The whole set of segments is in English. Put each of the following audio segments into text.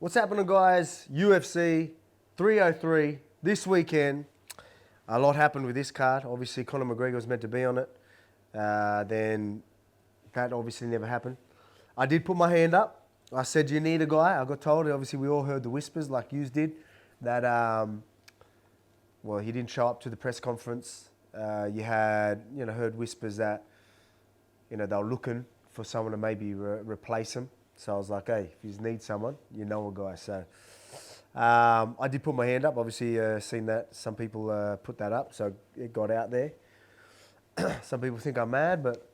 What's happening, guys? UFC 303 this weekend. A lot happened with this card. Obviously, Conor McGregor was meant to be on it. Then that obviously never happened. I did put my hand up. I said, you need a guy. I got told, obviously we all heard the whispers like you did, that, well, he didn't show up to the press conference. You had, heard whispers that, they were looking for someone to maybe replace him. So I was like, hey, if you need someone, you know a guy. So I did put my hand up. Obviously, seen that some people put that up, so it got out there. Some people think I'm mad, but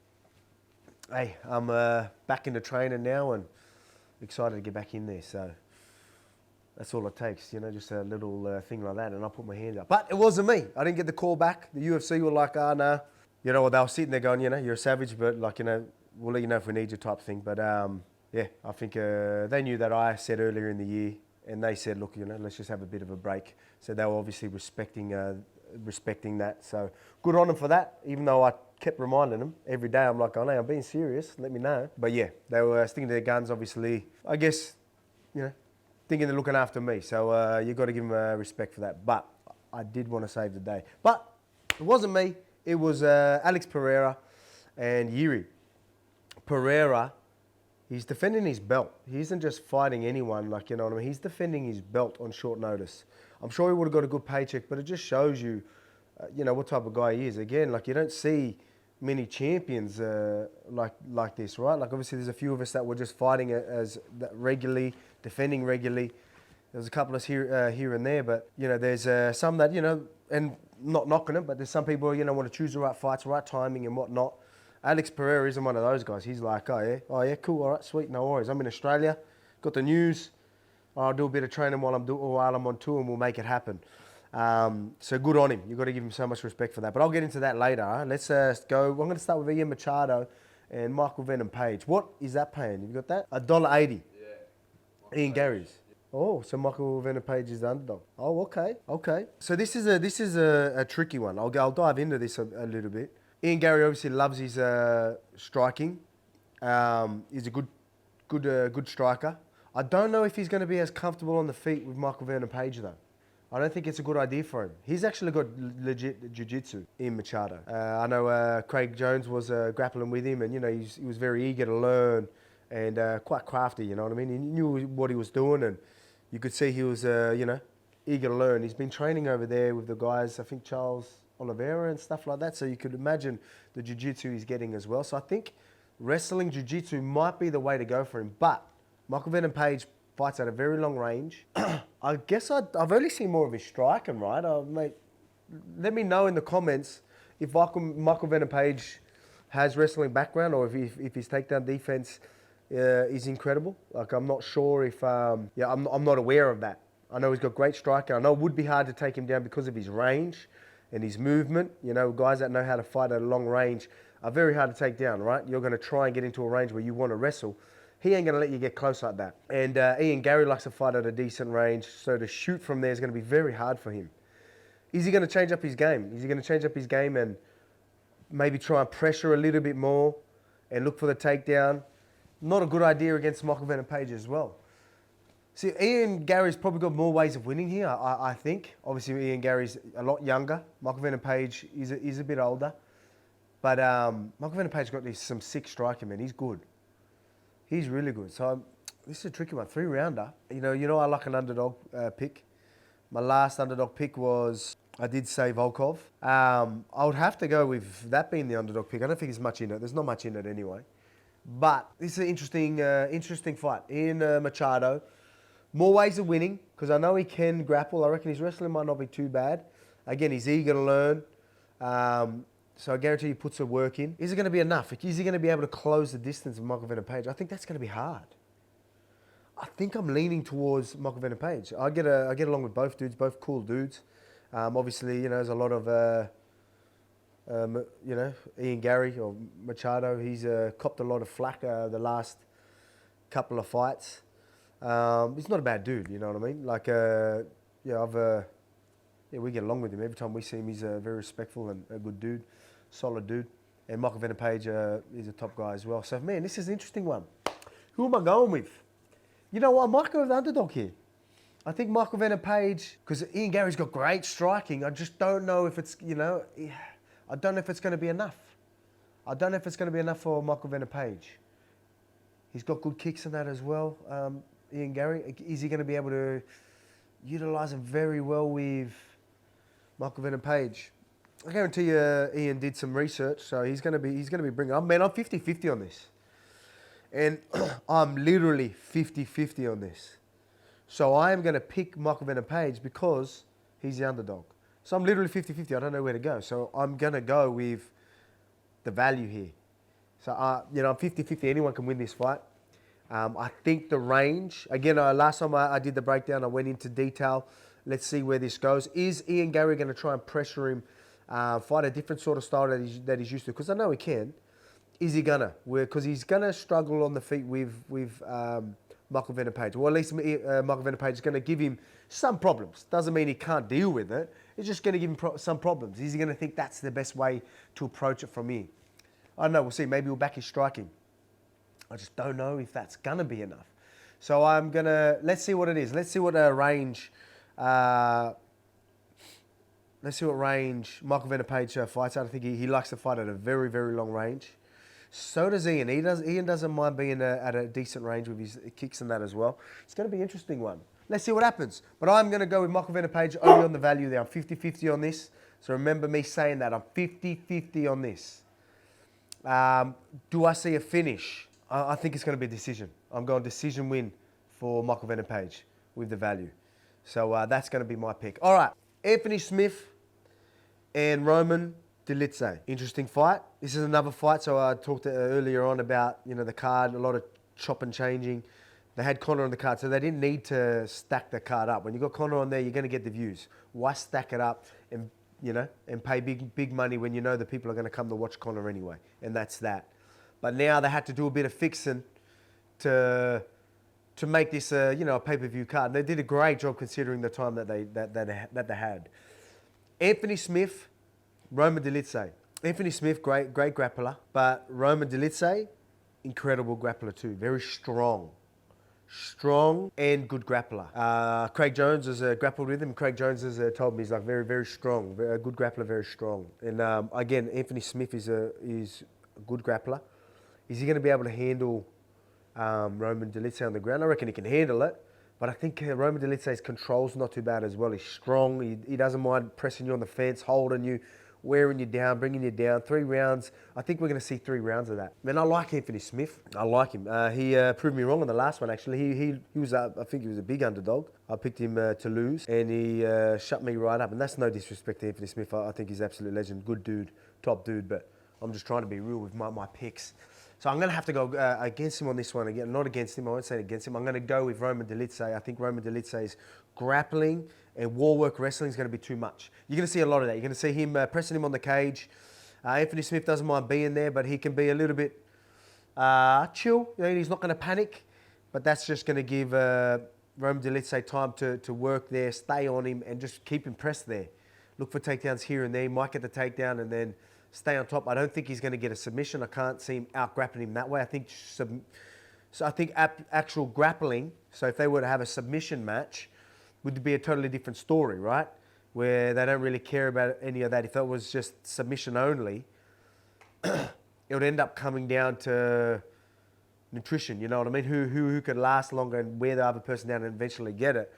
hey, I'm back into training now and excited to get back in there. So that's all it takes, just a little thing like that, and I put my hand up. But it wasn't me. I didn't get the call back. The UFC were like, nah. They were sitting there going, you're a savage, but like, we'll let you know if we need you type thing. But yeah, I think they knew that I said earlier in the year, and they said, look, let's just have a bit of a break. So they were obviously respecting that. So good on them for that, even though I kept reminding them every day. I'm like, oh, no, I'm being serious. Let me know. But yeah, they were sticking to their guns, obviously. I guess, thinking they're looking after me. So you got to give them respect for that. But I did want to save the day. But it wasn't me. It was Alex Pereira and Jiri. Pereira, he's defending his belt. He isn't just fighting anyone, like, what I mean? He's defending his belt on short notice. I'm sure he would have got a good paycheck, but it just shows you, what type of guy he is. Again, like, you don't see many champions like this, right? Like, obviously, there's a few of us that were just fighting as regularly, defending regularly. There's a couple of us here and there, but, there's some that, and not knocking them, but there's some people, want to choose the right fights, right timing and whatnot. Alex Pereira isn't one of those guys. He's like, oh yeah, cool, all right, sweet, no worries. I'm in Australia, got the news. I'll do a bit of training while I'm on tour, and we'll make it happen. So good on him. You've got to give him so much respect for that. But I'll get into that later. Huh? Let's go. I'm going to start with Ian Machado and Michael Venom Page. What is that paying? You got that? $1.80. Yeah. Ian Garry's. Oh, so Michael Venom Page is the underdog. Oh, okay. So this is a tricky one. I'll dive into this a little bit. Ian Garry obviously loves his striking. He's a good striker. I don't know if he's going to be as comfortable on the feet with Michael Venom Page though. I don't think it's a good idea for him. He's actually got legit jiu-jitsu, Ian Machado. I know Craig Jones was grappling with him, and he was very eager to learn and quite crafty. You know what I mean? He knew what he was doing, and you could see he was eager to learn. He's been training over there with the guys. I think Charles Oliveira and stuff like that, so you could imagine the jiu-jitsu he's getting as well. So I think wrestling jiu-jitsu might be the way to go for him, but Michael Venom Page fights at a very long range. I guess I've only seen more of his striking, right? Mate, let me know in the comments if Michael Venom Page has wrestling background, or if his takedown defense is incredible. Like, I'm not sure if, I'm not aware of that. I know he's got great striking. I know it would be hard to take him down because of his range and his movement. Guys that know how to fight at a long range are very hard to take down, right? You're going to try and get into a range where you want to wrestle. He ain't going to let you get close like that. And Ian Garry likes to fight at a decent range, so to shoot from there is going to be very hard for him. Is he going to change up his game? Is he going to change up his game and maybe try and pressure a little bit more and look for the takedown? Not a good idea against Michael Venom Page as well. See, Ian Garry's probably got more ways of winning here, I think. Obviously, Ian Garry's a lot younger. Michael Venom Page is a bit older. But Michael Venom Page got some sick striking, man. He's good. He's really good. So this is a tricky one. 3-rounder. I like an underdog pick. My last underdog pick was, I did say Volkov. I would have to go with that being the underdog pick. I don't think there's much in it. There's not much in it anyway. But this is an interesting fight. Ian Machado. More ways of winning, because I know he can grapple. I reckon his wrestling might not be too bad. Again, he's eager to learn. So I guarantee he puts the work in. Is it going to be enough? Is he going to be able to close the distance of Michael Venom Page? I think that's going to be hard. I think I'm leaning towards Michael Venom Page. I get along with both dudes, both cool dudes. Obviously, there's a lot of, Ian Garry or Machado. He's copped a lot of flack the last couple of fights. He's not a bad dude, you know what I mean? Like, we get along with him. Every time we see him, he's very respectful and a good dude, solid dude. And Michael Venom Page is a top guy as well. So, man, this is an interesting one. Who am I going with? You know what? I might go with the underdog here. I think Michael Venom Page, because Ian Garry's got great striking. I just don't know if it's, I don't know if it's going to be enough. I don't know if it's going to be enough for Michael Venom Page. He's got good kicks in that as well, Ian Garry. Is he going to be able to utilise him very well with Michael Venom Page? I guarantee you Ian did some research, so he's going to be bringing up. Man, I'm 50-50 on this. And I'm literally 50-50 on this. So I am going to pick Michael Venom Page because he's the underdog. So I'm literally 50-50. I don't know where to go. So I'm going to go with the value here. So, I'm 50-50. Anyone can win this fight. I think the range, again, last time I did the breakdown, I went into detail. Let's see where this goes. Is Ian Garry going to try and pressure him, fight a different sort of style that he's used to? Because I know he can. Is he going to? Because he's going to struggle on the feet with Michael Venom Page. Well, at least Michael Venom Page is going to give him some problems. Doesn't mean he can't deal with it. It's just going to give him some problems. Is he going to think that's the best way to approach it from here? I don't know. We'll see. Maybe he'll back his striking. I just don't know if that's going to be enough. So I'm going to... Let's see what it is. Let's see what range... let's see what range Michael Venom Page fights at. I think he likes to fight at a very, very long range. So does Ian. Ian doesn't mind being at a decent range with his kicks and that as well. It's going to be an interesting one. Let's see what happens. But I'm going to go with Michael Venom Page only on the value there. I'm 50-50 on this. So remember me saying that. I'm 50-50 on this. Do I see a finish? I think it's going to be a decision. I'm going decision win for Michael Venom Page with the value. So that's going to be my pick. All right. Anthony Smith and Roman Dolidze. Interesting fight. This is another fight. So I talked earlier on about, the card, a lot of chop and changing. They had Conor on the card, so they didn't need to stack the card up. When you got Conor on there, you're going to get the views. Why stack it up and, and pay big money when you know the people are going to come to watch Conor anyway? And that's that. But now they had to do a bit of fixing to make this, a pay-per-view card. And they did a great job considering the time that they had. Anthony Smith, Roman Dolidze. Anthony Smith, great grappler, but Roman Dolidze, incredible grappler too. Very strong and good grappler. Craig Jones has grappled with him. Craig Jones has told me he's like very, very strong. A good grappler, very strong. And again, Anthony Smith is a good grappler. Is he going to be able to handle Roman Dolidze on the ground? I reckon he can handle it. But I think Roman Dolidze's control's not too bad as well. He's strong. He doesn't mind pressing you on the fence, holding you, wearing you down, bringing you down. 3 rounds. I think we're going to see 3 rounds of that. Man, I like Anthony Smith. I like him. He proved me wrong in the last one, actually. He was, I think he was a big underdog. I picked him to lose, and he shut me right up. And that's no disrespect to Anthony Smith. I think he's an absolute legend. Good dude, top dude. But I'm just trying to be real with my picks. So I'm going to have to go against him on this one again. Not against him, I won't say against him. I'm going to go with Roman Dolidze. I think Roman Dolidze's grappling and wall work wrestling is going to be too much. You're going to see a lot of that. You're going to see him pressing him on the cage. Anthony Smith doesn't mind being there, but he can be a little bit chill. He's not going to panic, but that's just going to give Roman Dolidze time to work there, stay on him, and just keep him pressed there. Look for takedowns here and there. He might get the takedown and then stay on top. I don't think he's going to get a submission. I can't see him out-grappling him that way. I think actual grappling, so if they were to have a submission match, would be a totally different story, right? Where they don't really care about any of that. If it was just submission only, it would end up coming down to nutrition, you know what I mean? Who could last longer and wear the other person down and eventually get it.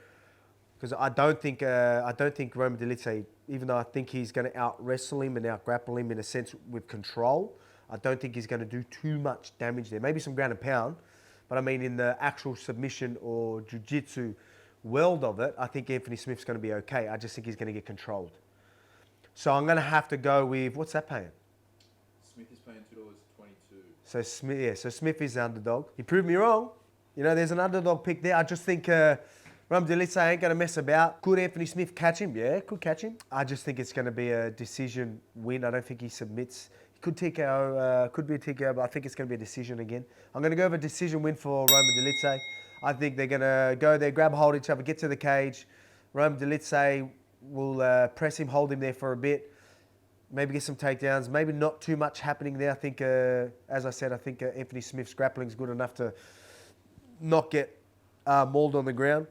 Because I don't think Roman Dolidze, even though I think he's going to out-wrestle him and out-grapple him in a sense with control, I don't think he's going to do too much damage there. Maybe some ground and pound, but I mean in the actual submission or jiu-jitsu world of it, I think Anthony Smith's going to be okay. I just think he's going to get controlled. So I'm going to have to go with, what's that paying? Smith is paying $2.22. So Smith is the underdog. He proved me wrong. There's an underdog pick there. I just think Roman Dolidze ain't going to mess about. Could Anthony Smith catch him? Yeah, could catch him. I just think it's going to be a decision win. I don't think he submits. He could TKO, could be a TKO, but I think it's going to be a decision again. I'm going to go with a decision win for Roman Dolidze. I think they're going to go there, grab hold of each other, get to the cage. Roman Dolidze will press him, hold him there for a bit. Maybe get some takedowns. Maybe not too much happening there. I think, as I said, I think Anthony Smith's grappling is good enough to not get mauled on the ground,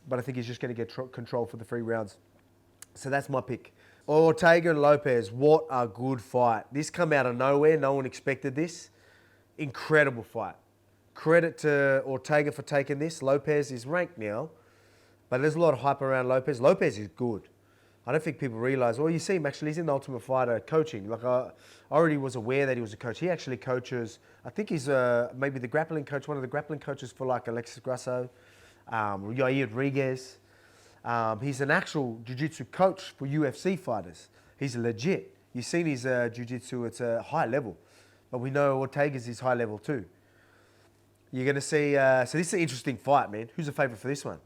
but I think he's just going to get control for the 3 rounds. So that's my pick. Ortega and Lopes, what a good fight. This come out of nowhere. No one expected this. Incredible fight. Credit to Ortega for taking this. Lopes is ranked now, but there's a lot of hype around Lopes. Lopes is good. I don't think people realise. Well, you see him actually, he's in the Ultimate Fighter coaching. Like I already was aware that he was a coach. He actually coaches, I think he's maybe the grappling coach, one of the grappling coaches for like Alexis Grasso, Yair Rodriguez. He's an actual jiu-jitsu coach for UFC fighters. He's legit. You've seen his jiu-jitsu, it's a high level. But we know Ortega's is high level too. You're going to see, so this is an interesting fight, man. Who's the favourite for this one?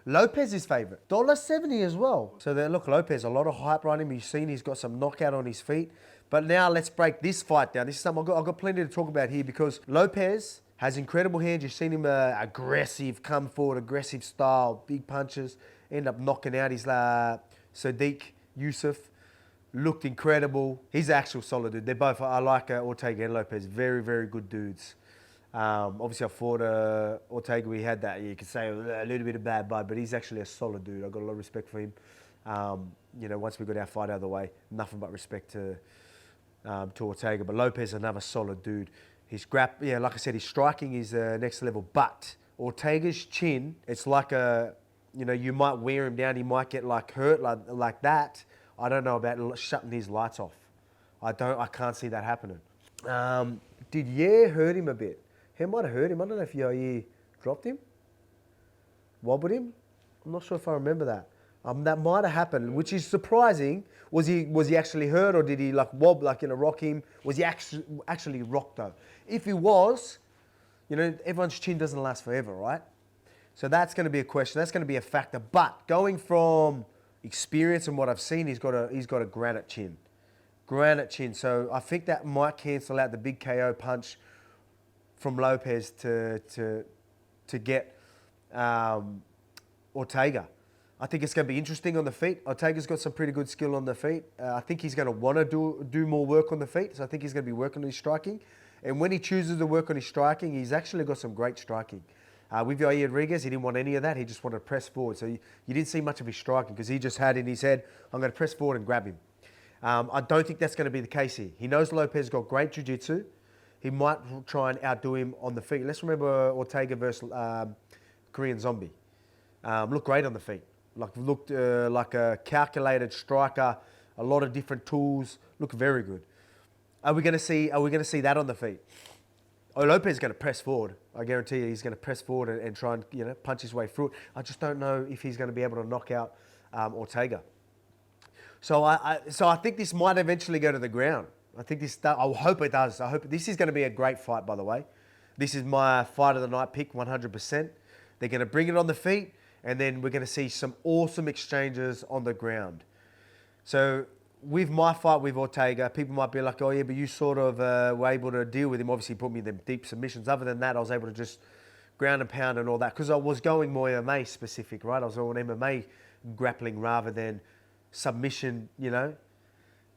Lopes is favourite. $1.70 as well. So there, look, Lopes, a lot of hype around him. You've seen he's got some knockout on his feet. But now let's break this fight down. This is something I've got plenty to talk about here because Lopes has incredible hands. You've seen him aggressive, come forward, aggressive style, big punches. End up knocking out his Sadiq Yusuf. Looked incredible. He's an actual solid dude. They're both, I like Ortega and Lopes. Very, very good dudes. Obviously, I fought Ortega. We had that, you could say, a little bit of bad blood, but he's actually a solid dude. I've got a lot of respect for him. You know, once we got our fight out of the way, nothing but respect to Ortega. But Lopes, another solid dude. Yeah, like I said, his striking is next level. But Ortega's chin, it's like you might wear him down. He might get like hurt like that. I don't know about shutting his lights off. I can't see that happening. Did Yair hurt him a bit? He might have hurt him. I don't know if Yair dropped him, wobbled him. I'm not sure if I remember that. That might have happened, which is surprising. Was he actually hurt, or did he like wobble, like rock him? Was he actually rocked though? If he was, everyone's chin doesn't last forever, right? So that's going to be a question. That's going to be a factor. But going from experience and what I've seen, he's got a granite chin. Granite chin. So I think that might cancel out the big KO punch from Lopes to get Ortega. I think it's going to be interesting on the feet. Ortega's got some pretty good skill on the feet. I think he's going to want to do more work on the feet. So I think he's going to be working on his striking. And when he chooses to work on his striking, he's actually got some great striking. With Yair Rodriguez, he didn't want any of that. He just wanted to press forward. So you didn't see much of his striking because he just had in his head, I'm going to press forward and grab him. I don't think that's going to be the case here. He knows Lopes got great jiu-jitsu. He might try and outdo him on the feet. Let's remember Ortega versus Korean Zombie. Looked great on the feet. Looked like a calculated striker. A lot of different tools. Looked very good. Are we going to see that on the feet? Lopes is going to press forward. I guarantee you, he's going to press forward and try and punch his way through it. I just don't know if he's going to be able to knock out Ortega. So I think this might eventually go to the ground. I hope it does. I hope this is going to be a great fight, by the way. This is my fight of the night pick, 100%. They're going to bring it on the feet, and then we're going to see some awesome exchanges on the ground. So with my fight with Ortega, people might be like, oh yeah, but you sort of were able to deal with him. Obviously, he put me in them deep submissions. Other than that, I was able to just ground and pound and all that because I was going more MMA specific, right? I was on MMA grappling rather than submission,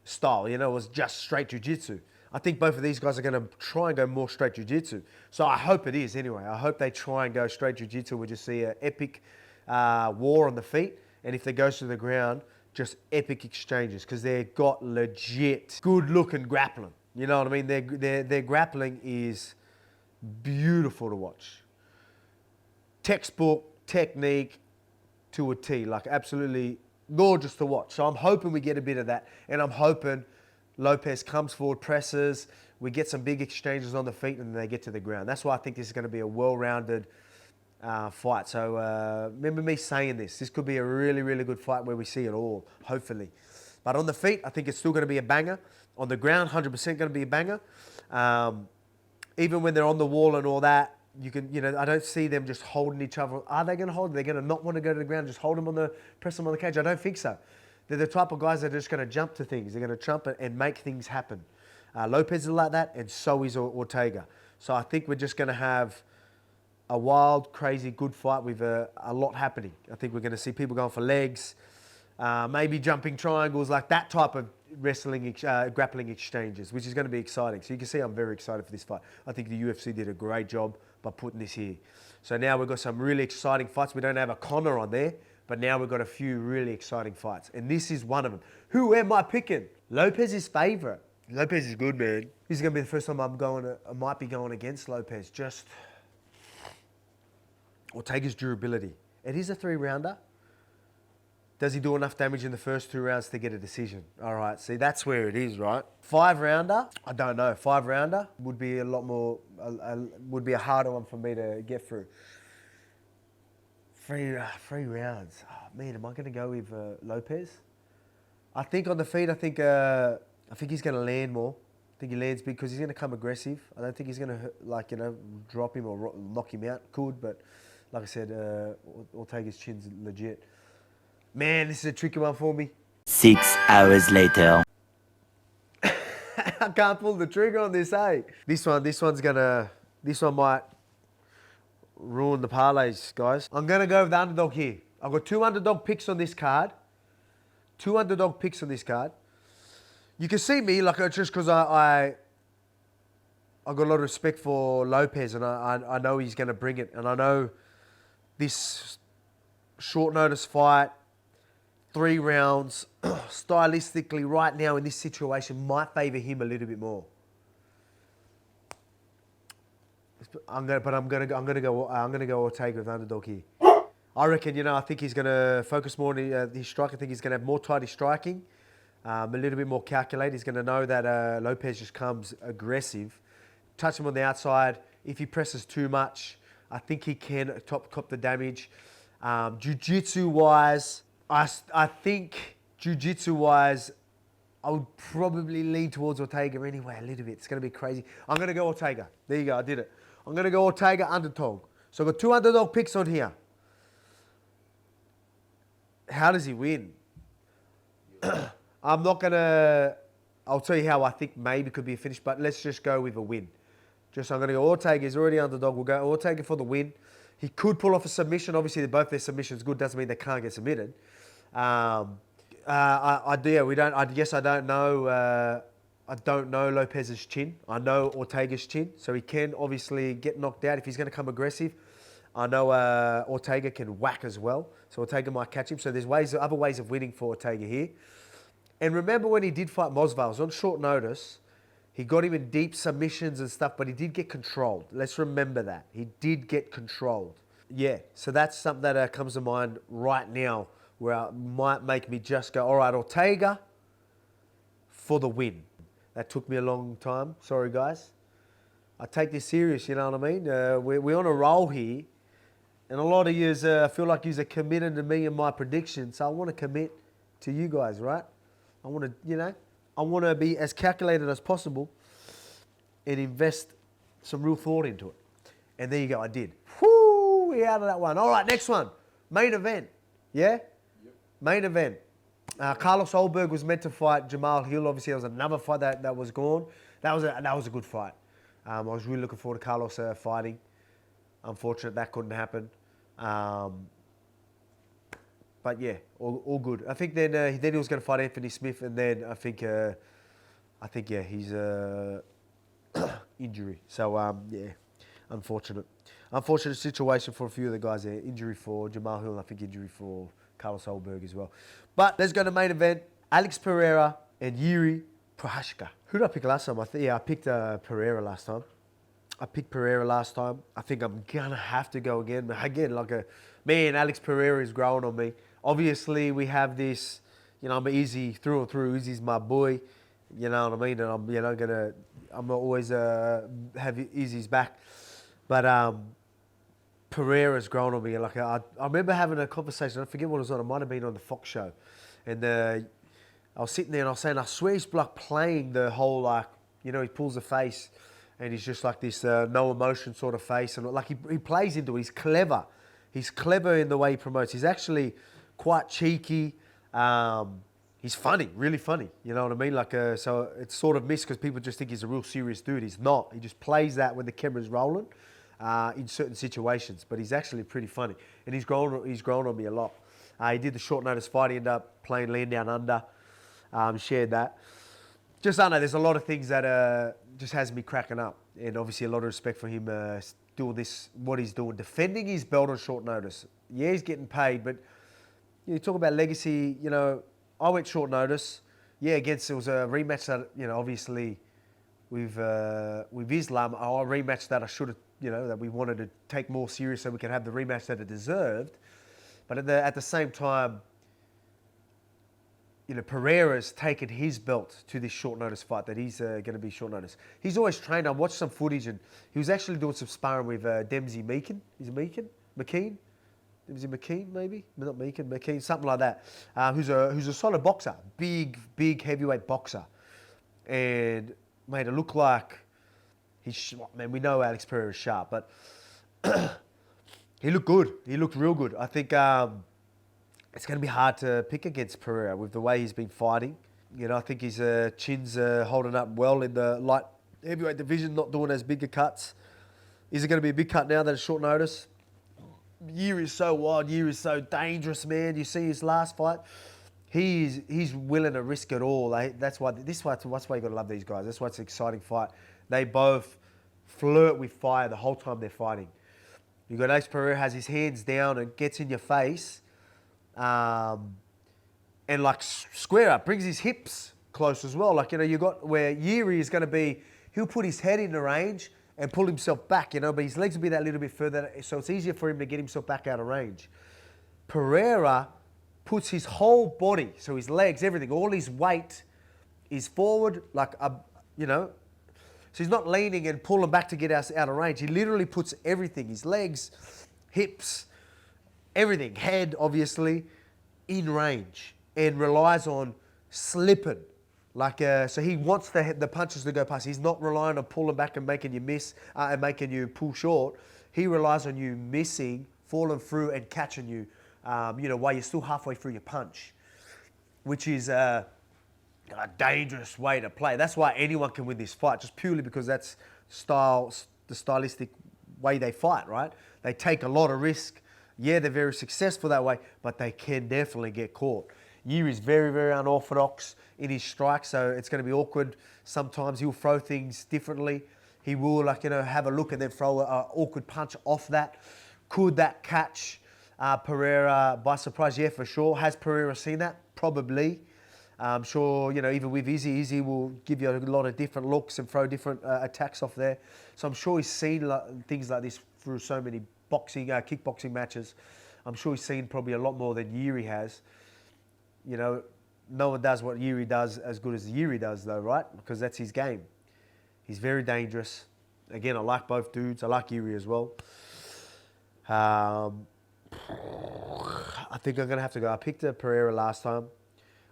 style. It was just straight jiu-jitsu. I think both of these guys are going to try and go more straight jiu-jitsu. So I hope it is anyway. I hope they try and go straight jiu-jitsu. We'll just see an epic war on the feet. And if they go to the ground, just epic exchanges because they've got legit good-looking grappling. You know what I mean? Their grappling is beautiful to watch. Textbook technique to a T, like absolutely gorgeous to watch. So I'm hoping we get a bit of that, and I'm hoping Lopes comes forward, presses, we get some big exchanges on the feet, and then they get to the ground. That's why I think this is going to be a well-rounded fight. So remember me saying this. This could be a really, really good fight where we see it all, hopefully. But on the feet, I think it's still going to be a banger. On the ground, 100% going to be a banger. Even when they're on the wall and all that, I don't see them just holding each other. Are they going to hold? They're going to not want to go to the ground, just hold them press them on the cage. I don't think so. They're the type of guys that are just going to jump to things. They're going to jump and make things happen. Lopes is like that, and so is Ortega. So I think we're just going to have a wild, crazy, good fight with a lot happening. I think we're going to see people going for legs, maybe jumping triangles, like that type of wrestling, grappling exchanges, which is going to be exciting. So you can see I'm very excited for this fight. I think the UFC did a great job by putting this here. So now we've got some really exciting fights. We don't have a Conor on there, but now we've got a few really exciting fights. And this is one of them. Who am I picking? Lopes is favourite. Lopes is good, man. This is going to be the first time I might be going against Lopes. Just Ortega's durability. It is a 3-rounder. Does he do enough damage in the first 2 rounds to get a decision? All right, see, that's where it is, right? 5-rounder, I don't know. 5-rounder would be a lot more, would be a harder one for me to get through. 3 rounds. Oh, man, am I going to go with Lopes? I think on the feet, I think he's going to land more. I think he lands big because he's going to come aggressive. I don't think he's going to, drop him or knock him out. Could, but like I said, Ortega's chin's legit. Man, this is a tricky one for me. 6 hours later. I can't pull the trigger on this, eh? This one might ruin the parlays, guys. I'm going to go with the underdog here. I've got 2 underdog picks on this card. 2 underdog picks on this card. You can see me, just because I got a lot of respect for Lopes, and I know he's going to bring it. And I know this short notice fight, 3 rounds, stylistically right now in this situation might favour him a little bit more. I'm gonna go Ortega with underdog here. I reckon, I think he's gonna focus more on his strike. I think he's gonna have more tighty striking, a little bit more calculated. He's gonna know that Lopes just comes aggressive. Touch him on the outside. If he presses too much, I think he can cop the damage. Jiu-jitsu wise, I think jiu-jitsu wise, I would probably lean towards Ortega anyway a little bit. It's going to be crazy. I'm going to go Ortega. There you go. I did it. I'm going to go Ortega underdog. So I've got 2 underdog picks on here. How does he win? I'm not going to... I'll tell you how I think maybe could be a finish, but let's just go with a win. I'm going to go Ortega. He's already underdog. We'll go Ortega for the win. He could pull off a submission. Obviously, both their submissions good. Doesn't mean they can't get submitted. I don't know. I don't know Lopes's chin. I know Ortega's chin, so he can obviously get knocked out if he's going to come aggressive. I know Ortega can whack as well, so Ortega might catch him. So there's other ways of winning for Ortega here. And remember when he did fight Mosval, it was on short notice. He got him in deep submissions and stuff, but he did get controlled. Let's remember that. He did get controlled. Yeah, so that's something that comes to mind right now where it might make me just go, all right, Ortega for the win. That took me a long time. Sorry, guys. I take this serious, you know what I mean? We're on a roll here, and a lot of yous feel like yous are committed to me and my predictions, so I want to commit to you guys, right? I want to be as calculated as possible and invest some real thought into it. And there you go, I did. Whoo, we're out of that one. All right, next one. Main event. Yeah? Yep. Main event. Carlos Ulberg was meant to fight Jamal Hill. Obviously, there was another fight that was gone. That was a good fight. I was really looking forward to Carlos fighting. Unfortunate that couldn't happen. But yeah, all good. I think then he was going to fight Anthony Smith, and then I think he's injury. So yeah, unfortunate situation for a few of the guys there. Injury for Jamal Hill, and I think injury for Carlos Ulberg as well. But let's go to main event. Alex Pereira and Jiri Prochazka. Who did I pick last time? I picked Pereira last time. I think I'm gonna have to go again. Alex Pereira is growing on me. Obviously, we have this, I'm easy through and through. Izzy's my boy, you know what I mean? And I'm always have Izzy's back. But Pereira's grown on me. I remember having a conversation, I forget what it was on, it might have been on the Fox show. And I was sitting there and I was saying, I swear he's playing the whole, he pulls the face and he's just like this no emotion sort of face. And he plays into it, he's clever. He's clever in the way he promotes. He's actually quite cheeky. He's funny, really funny. You know what I mean? So it's sort of missed because people just think he's a real serious dude. He's not. He just plays that when the camera's rolling in certain situations. But he's actually pretty funny. And he's grown on me a lot. He did the short notice fight. He ended up playing Land Down Under. Shared that. Just, I don't know, there's a lot of things that just has me cracking up. And obviously a lot of respect for him doing this, what he's doing, defending his belt on short notice. Yeah, he's getting paid, but you talk about legacy, I went short notice. Yeah, it was a rematch that, obviously with Islam, a rematch that I should have, that we wanted to take more serious so we could have the rematch that it deserved. But at the same time, Pereira's taken his belt to this short notice fight that he's going to be short notice. He's always trained. I watched some footage and he was actually doing some sparring with Dempsey Meekin. Is it Meekin? McKean? Dempsey McKean, maybe? Not Meekin, McKean, something like that. Who's a solid boxer. Big heavyweight boxer. And made it look like we know Alex Pereira is sharp, but he looked good. He looked real good. I think it's going to be hard to pick against Pereira with the way he's been fighting. I think his chin's holding up well in the light heavyweight division, not doing as big a cuts. Is it going to be a big cut now that it's short notice? Jiri's so wild. Jiri's so dangerous, man. You see his last fight? He's willing to risk it all. That's why you got to love these guys. That's why it's an exciting fight. They both flirt with fire the whole time they're fighting. You got Alex Pereira has his hands down and gets in your face. And square up, brings his hips close as well. You got where Jiri is going to be, he'll put his head in the range and pull himself back, but his legs will be that little bit further, so it's easier for him to get himself back out of range. Pereira puts his whole body, so his legs, everything, all his weight is forward, so he's not leaning and pulling back to get us out of range. He literally puts everything, his legs, hips, everything, head, obviously, in range and relies on slipping. So he wants the punches to go past. He's not relying on pulling back and making you miss and making you pull short. He relies on you missing, falling through and catching you, while you're still halfway through your punch, which is a dangerous way to play. That's why anyone can win this fight, just purely because that's the stylistic way they fight, right? They take a lot of risk. Yeah, they're very successful that way, but they can definitely get caught. Jiri is very, very unorthodox in his strike, so it's going to be awkward. Sometimes he'll throw things differently. He will, have a look and then throw an awkward punch off that. Could that catch Pereira by surprise? Yeah, for sure. Has Pereira seen that? Probably. I'm sure, even with Izzy will give you a lot of different looks and throw different attacks off there. So I'm sure he's seen things like this through so many kickboxing matches. I'm sure he's seen probably a lot more than Jiri has. No one does what Jiri does as good as Jiri does, though, right? Because that's his game. He's very dangerous. Again, I like both dudes. I like Jiri as well. I think I'm going to have to go. I picked Pereira last time.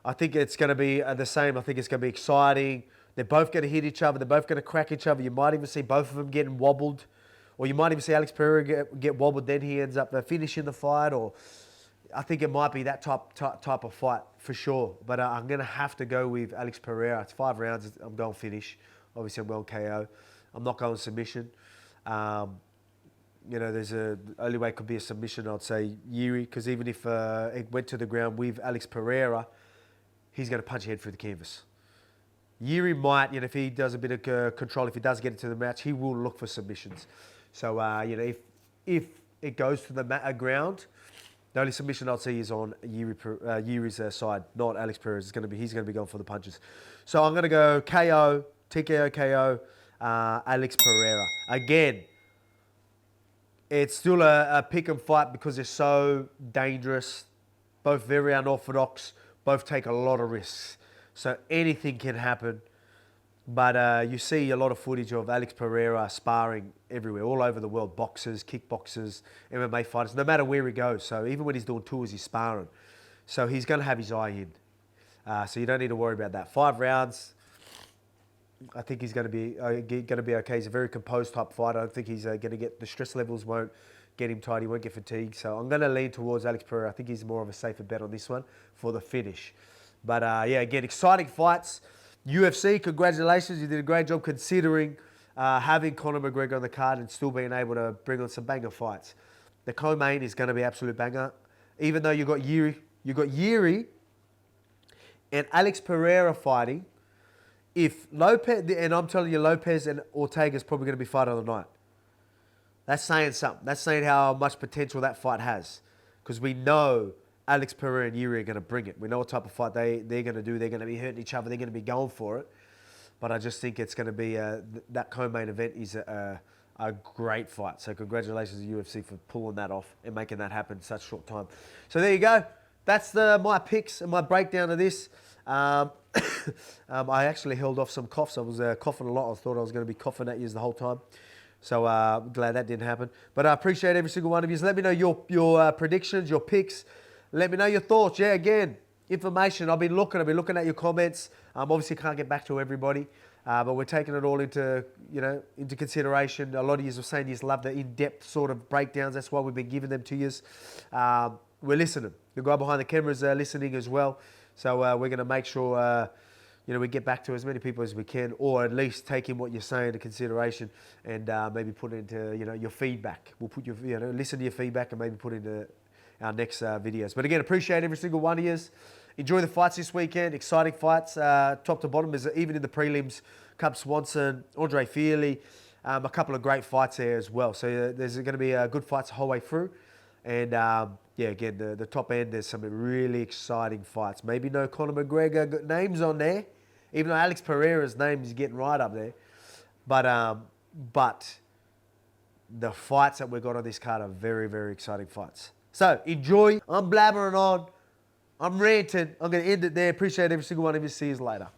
I think it's going to be the same. I think it's going to be exciting. They're both going to hit each other. They're both going to crack each other. You might even see both of them getting wobbled. Or you might even see Alex Pereira get wobbled, then he ends up finishing the fight. Or I think it might be that type of fight for sure. But I'm going to have to go with Alex Pereira. It's 5 rounds. I'm going finish. Obviously, I'm going KO. I'm not going submission. There's only way it could be a submission, I'd say Jiri, because even if it went to the ground with Alex Pereira, he's going to punch your head through the canvas. Jiri might, if he does a bit of control, if he does get into the match, he will look for submissions. So, if it goes to the ground, the only submission I'll see is on Jiri's side, not Alex Pereira's. He's going to be going for the punches. So I'm going to go KO, TKO, KO, Alex Pereira. Again, it's still a pick and fight because they're so dangerous, both very unorthodox, both take a lot of risks. So anything can happen. But you see a lot of footage of Alex Pereira sparring everywhere, all over the world. Boxers, kickboxers, MMA fighters, no matter where he goes. So even when he's doing tours, he's sparring. So he's going to have his eye in. So you don't need to worry about that. 5 rounds, I think he's going to be okay. He's a very composed type fighter. I don't think he's going to get, the stress levels won't get him tired. He won't get fatigued. So I'm going to lean towards Alex Pereira. I think he's more of a safer bet on this one for the finish. But again, exciting fights. UFC, congratulations. You did a great job considering having Conor McGregor on the card and still being able to bring on some banger fights. The co-main is going to be absolute banger. Even though you got Jiri and Alex Pereira fighting. If Lopes, and I'm telling you, Lopes and Ortega is probably going to be fight of the night. That's saying something. That's saying how much potential that fight has. Because we know Alex Pereira and Jiri are going to bring it. We know what type of fight they're going to do. They're going to be hurting each other. They're going to be going for it. But I just think it's going to be, that co-main event is a great fight. So congratulations to UFC for pulling that off and making that happen in such a short time. So there you go. That's my picks and my breakdown of this. I actually held off some coughs. I was coughing a lot. I thought I was going to be coughing at you the whole time. So I'm glad that didn't happen. But I appreciate every single one of you. So let me know your predictions, your picks. Let me know your thoughts. Yeah, again, information. I've been looking at your comments. Obviously can't get back to everybody, but we're taking it all into consideration. A lot of you are saying you love the in-depth sort of breakdowns. That's why we've been giving them to you. We're listening. The guy behind the camera is listening as well. So we're going to make sure we get back to as many people as we can, or at least take in what you're saying into consideration and maybe put it into your feedback. We'll put listen to your feedback and maybe put it into our next videos. But again, appreciate every single one of you. Enjoy the fights this weekend. Exciting fights, top to bottom. Even in the prelims, Cub Swanson, Andre Feely, a couple of great fights there as well. So there's going to be good fights the whole way through. And again, the top end, there's some really exciting fights. Maybe no Conor McGregor names on there, even though Alex Pereira's name is getting right up there. But the fights that we've got on this card are very, very exciting fights. So enjoy. I'm blabbering on. I'm ranting. I'm going to end it there. Appreciate every single one of you. See you later.